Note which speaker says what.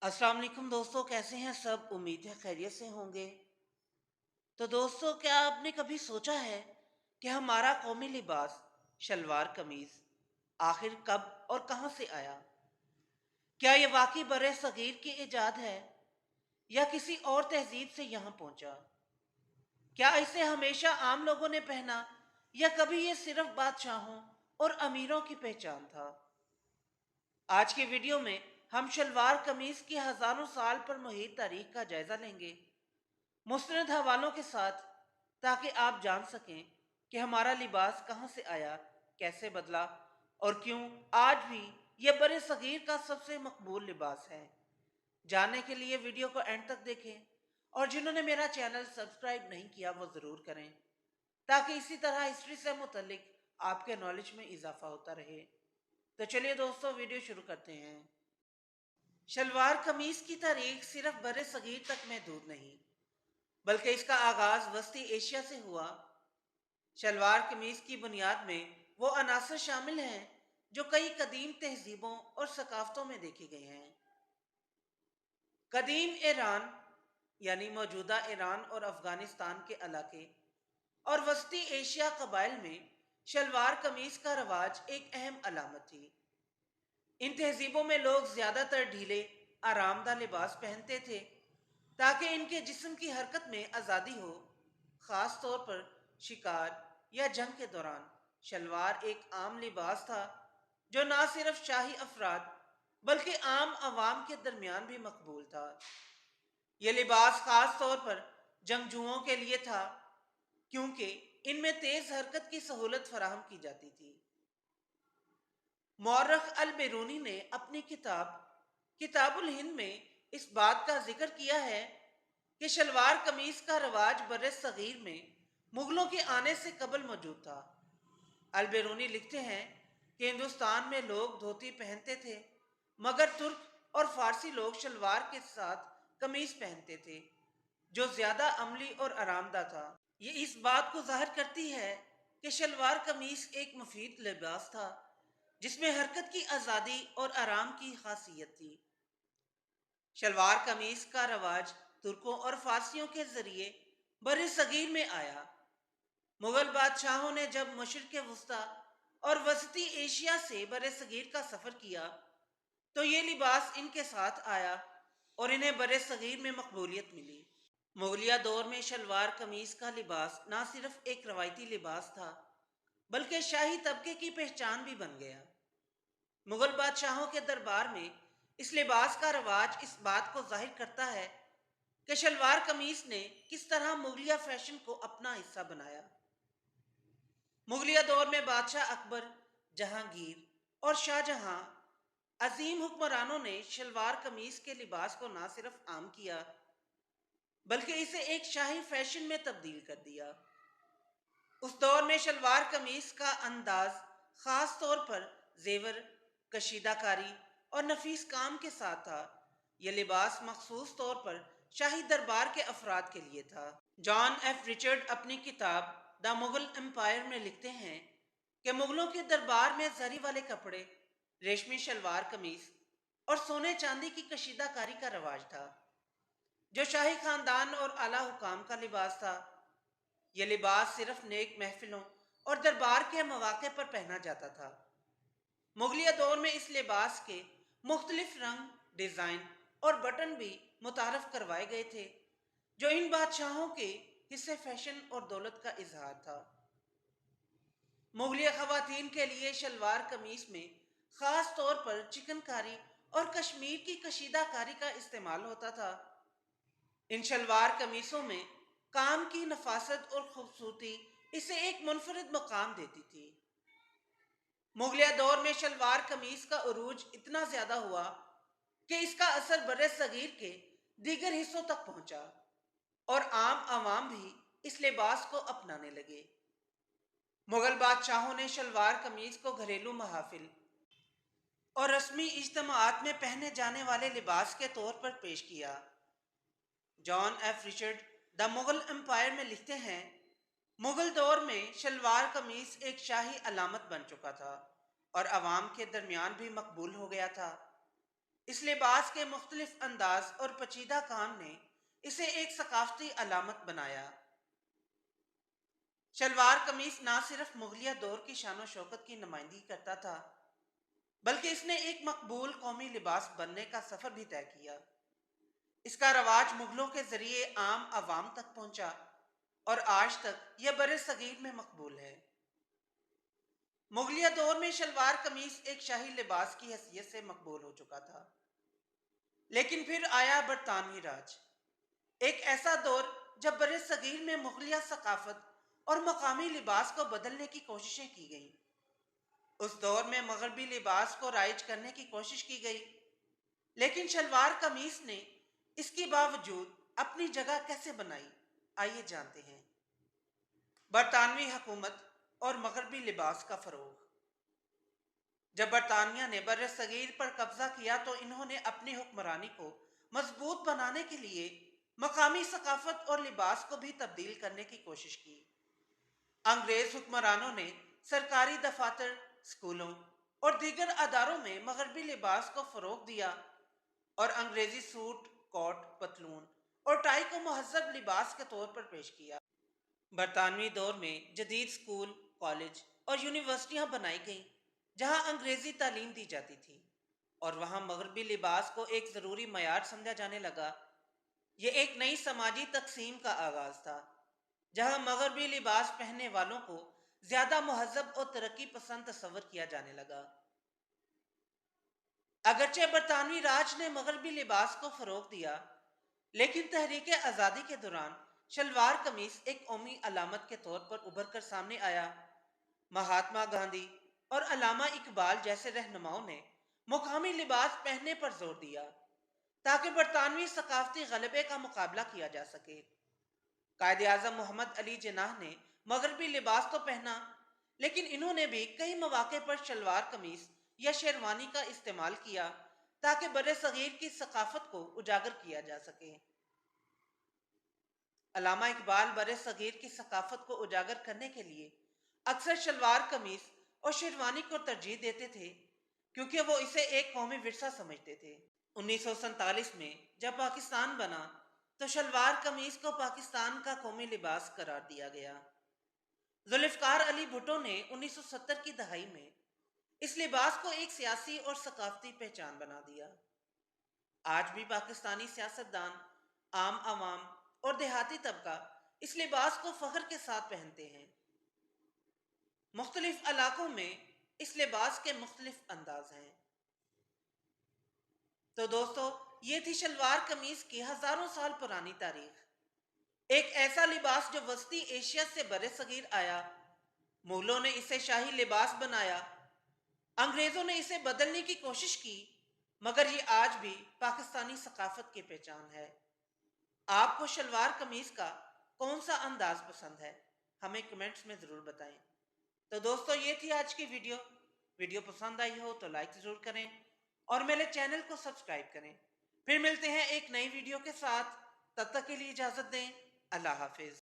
Speaker 1: अस्सलाम वालेकुम दोस्तों, कैसे हैं सब? उम्मीद है खैरियत से होंगे। तो दोस्तों, क्या आपने कभी सोचा है कि हमारा कौमी लिबास शलवार कमीज आखिर कब और कहां से आया? क्या ये वाकई बरे सगीर की इजाद है या किसी और तहजीब से यहां पहुंचा? क्या इसे हमेशा आम लोगों ने पहना या कभी ये सिर्फ बादशाहों और अमीरों की पहचान था? आज की वीडियो में हम शलवार कमीज की हजारों साल पर मुहित तारीख का जायजा लेंगे, मुस्तनद हवालों के साथ, ताकि आप जान सकें कि हमारा लिबास कहाँ से आया, कैसे बदला और क्यों आज भी यह बरे सगीर का सबसे मकबूल लिबास है। जानने के लिए वीडियो को एंड तक देखें और जिन्होंने मेरा चैनल सब्सक्राइब नहीं किया वो ज़रूर करें, ताकि इसी तरह हिस्ट्री से मुतल्लिक आपके नॉलेज में इजाफा होता रहे। तो चलिए दोस्तों, वीडियो शुरू करते हैं। शलवार कमीज की तारीख सिर्फ बरे सगीर तक महदूद नहीं, बल्कि इसका आगाज वस्ती एशिया से हुआ। शलवार कमीज की बुनियाद में वो अनासर शामिल हैं जो कई कदीम तहजीबों और सकाफतों में देखे गए हैं। कदीम ईरान यानी मौजूदा ईरान और अफगानिस्तान के इलाके और वस्ती एशिया कबाइल में शलवार कमीज का रवाज एक अहम अलामत थी। इन तहजीबों में लोग ज्यादातर ढीले आरामदाह लिबास पहनते थे ताकि इनके जिस्म की हरकत में आज़ादी हो। ख़ास तौर पर शिकार या जंग के दौरान शलवार एक आम लिबास था जो ना सिर्फ शाही अफराद बल्कि आम आवाम के दरमियान भी मकबूल था। यह लिबास ख़ास तौर पर जंगजुओं के लिए था क्योंकि इनमें तेज़ हरकत की सहूलत फराहम की जाती थी। मौरख अल बेरूनी ने अपनी किताब किताबुल हिंद में इस बात का जिक्र किया है कि शलवार कमीज का रवाज बर्रे सगीर में मुगलों के आने से कबल मौजूद था। अल बेरूनी लिखते हैं कि हिंदुस्तान में लोग धोती पहनते थे, मगर तुर्क और फारसी लोग शलवार के साथ कमीज पहनते थे जो ज्यादा अमली और आरामदाह था। ये इस बात को जाहिर करती है कि शलवार कमीज एक मुफीद लिबास था जिसमें हरकत की आज़ादी और आराम की खासियत थी। शलवार कमीज का रवाज तुर्कों और फारसियों के जरिए बरे सगीर में आया। मुगल बादशाहों ने जब मशरिक़ वस्ता और वसती एशिया से बरे सगीर का सफ़र किया तो ये लिबास इनके साथ आया और इन्हें बरे सगीर में मकबूलियत मिली। मुगलिया दौर में शलवार कमीज का लिबास ना सिर्फ एक रवायती लिबास था बल्कि शाही तबके की पहचान भी बन गया। मुगल बादशाहों के दरबार में इस लिबास का रवाज इस बात को जाहिर करता है कि शलवार कमीज ने किस तरह मुगलिया फैशन को अपना हिस्सा बनाया। मुगलिया दौर में बादशाह अकबर, जहांगीर और शाहजहां अजीम हुक्मरानों ने शलवार कमीज के लिबास को ना सिर्फ आम किया बल्कि इसे एक शाही फैशन में तब्दील कर दिया। उस दौर में शलवार कमीज का अंदाज खास तौर पर जेवर, कशीदाकारी और नफीस काम के साथ था। यह लिबास मखसूस तौर पर शाही दरबार के अफराद के लिए था। जॉन एफ रिचर्ड अपनी किताब द मुगल एम्पायर में लिखते हैं कि मुगलों के दरबार में जरी वाले कपड़े, रेशमी शलवार कमीज और सोने चांदी की कशीदाकारी का रवाज था जो शाही खानदान और आला हुकाम का लिबास था। यह लिबास सिर्फ नेक महफिलों और दरबार के मौके पर पहना जाता था। मुगलिया दौर में इस लिबास के मुख्तलिफ रंग, डिज़ाइन और बटन भी मुतारफ करवाए गए थे जो इन बादशाहों के हिस्से फैशन और दौलत का इजहार था। मुगलिया खवातीन के लिए शलवार कमीज में खास तौर पर चिकनकारी और कश्मीर की कशीदाकारी का इस्तेमाल होता था। इन शलवार कमीजों में काम की नफासत और खूबसूरती इसे एक मुनफरिद मकाम देती थी। मुगलिया दौर में शलवार कमीज का उरूज इतना ज्यादा हुआ कि इसका असर बर्रे सगीर के दीगर हिस्सों तक पहुंचा और आम आवाम भी इस लिबास को अपनाने लगे। मुगल बादशाहों ने शलवार कमीज को घरेलू महाफिल और रस्मी इज्तिमाआत में पहने जाने वाले लिबास के तौर पर पेश किया। John F Richard the Mughal Empire में लिखते हैं, मुगल दौर में शलवार कमीज एक शाही अलामत बन चुका था और अवाम के दरमियान भी मकबूल हो गया था। اس لباس کے مختلف انداز اور پیچیدہ کام نے اسے ایک ثقافتی علامت بنایا۔ شلوار قمیص نہ صرف مغلیہ دور کی شان و شوکت کی نمائندگی کرتا تھا، بلکہ اس نے ایک مقبول قومی لباس بننے کا سفر بھی طے کیا۔ اس کا رواج مغلوں کے ذریعے عام عوام تک پہنچا اور آج تک یہ بر صغیر میں مقبول ہے۔ مغلیہ دور میں شلوار قمیص ایک شاہی لباس کی حیثیت سے مقبول ہو چکا تھا، لیکن پھر آیا برطانوی راج، ایک ایسا دور جب بر صغیر میں مغلیہ ثقافت اور مقامی لباس کو بدلنے کی کوششیں کی گئیں۔ اس دور میں مغربی لباس کو رائج کرنے کی کوشش کی گئی، لیکن شلوار قمیص نے اس کے باوجود اپنی جگہ کیسے بنائی، آئیے جانتے ہیں۔ برطانوی حکومت اور مغربی لباس کا فروغ۔ جب برطانیہ نے بر صغیر پر قبضہ کیا تو انہوں نے اپنی حکمرانی کو مضبوط بنانے کے لیے مقامی ثقافت اور لباس کو بھی تبدیل کرنے کی کوشش کی۔ انگریز حکمرانوں نے سرکاری دفاتر، اسکولوں اور دیگر اداروں میں مغربی لباس کو فروغ دیا اور انگریزی سوٹ، کوٹ، پتلون اور ٹائی کو مہذب لباس کے طور پر پیش کیا۔ برطانوی دور میں جدید اسکول، کالج اور یونیورسٹیاں بنائی گئیں جہاں انگریزی تعلیم دی جاتی تھی، اور وہاں مغربی لباس کو ایک ضروری معیار سمجھا جانے لگا۔ یہ ایک نئی سماجی تقسیم کا آغاز تھا، جہاں مغربی لباس پہننے والوں کو زیادہ مہذب اور ترقی پسند تصور کیا جانے لگا۔ اگرچہ برطانوی راج نے مغربی لباس کو فروغ دیا، لیکن تحریک آزادی کے دوران شلوار قمیص ایک قومی علامت کے طور پر ابھر کر سامنے آیا۔ مہاتما گاندھی اور علامہ اقبال جیسے رہنماؤں نے مقامی لباس پہننے پر زور دیا تاکہ برطانوی ثقافتی غلبے کا مقابلہ کیا جا سکے۔ قائد اعظم محمد علی جناح نے مغربی لباس تو پہنا، لیکن انہوں نے بھی کئی مواقع پر شلوار قمیص یا شیروانی کا استعمال کیا تاکہ بر صغیر کی ثقافت کو اجاگر کیا جا سکے۔ علامہ اقبال بر صغیر کی ثقافت کو اجاگر کرنے کے لیے اکثر شلوار قمیص اور شیروانی کو ترجیح دیتے تھے، کیونکہ وہ اسے ایک قومی ورثہ سمجھتے تھے۔ 1947 میں جب پاکستان بنا تو شلوار قمیص کو پاکستان کا قومی لباس قرار دیا گیا۔ ذوالفقار علی بھٹو نے 1970 کی دہائی میں اس لباس کو ایک سیاسی اور ثقافتی پہچان بنا دیا۔ آج بھی پاکستانی سیاستدان، عام عوام اور دیہاتی طبقہ اس لباس کو فخر کے ساتھ پہنتے ہیں۔ مختلف علاقوں میں اس لباس کے مختلف انداز ہیں۔ تو دوستو، یہ تھی شلوار قمیص کی ہزاروں سال پرانی تاریخ۔ ایک ایسا لباس جو وسطی ایشیا سے بر صغیر آیا، مغلوں نے اسے شاہی لباس بنایا، انگریزوں نے اسے بدلنے کی کوشش کی، مگر یہ آج بھی پاکستانی ثقافت کی پہچان ہے۔ آپ کو شلوار قمیص کا کون سا انداز پسند ہے؟ ہمیں کمنٹس میں ضرور بتائیں۔ تو دوستو، یہ تھی آج کی ویڈیو پسند آئی ہو تو لائک ضرور کریں اور میرے چینل کو سبسکرائب کریں۔ پھر ملتے ہیں ایک نئی ویڈیو کے ساتھ، تب تک کے لیے اجازت دیں۔ اللہ حافظ۔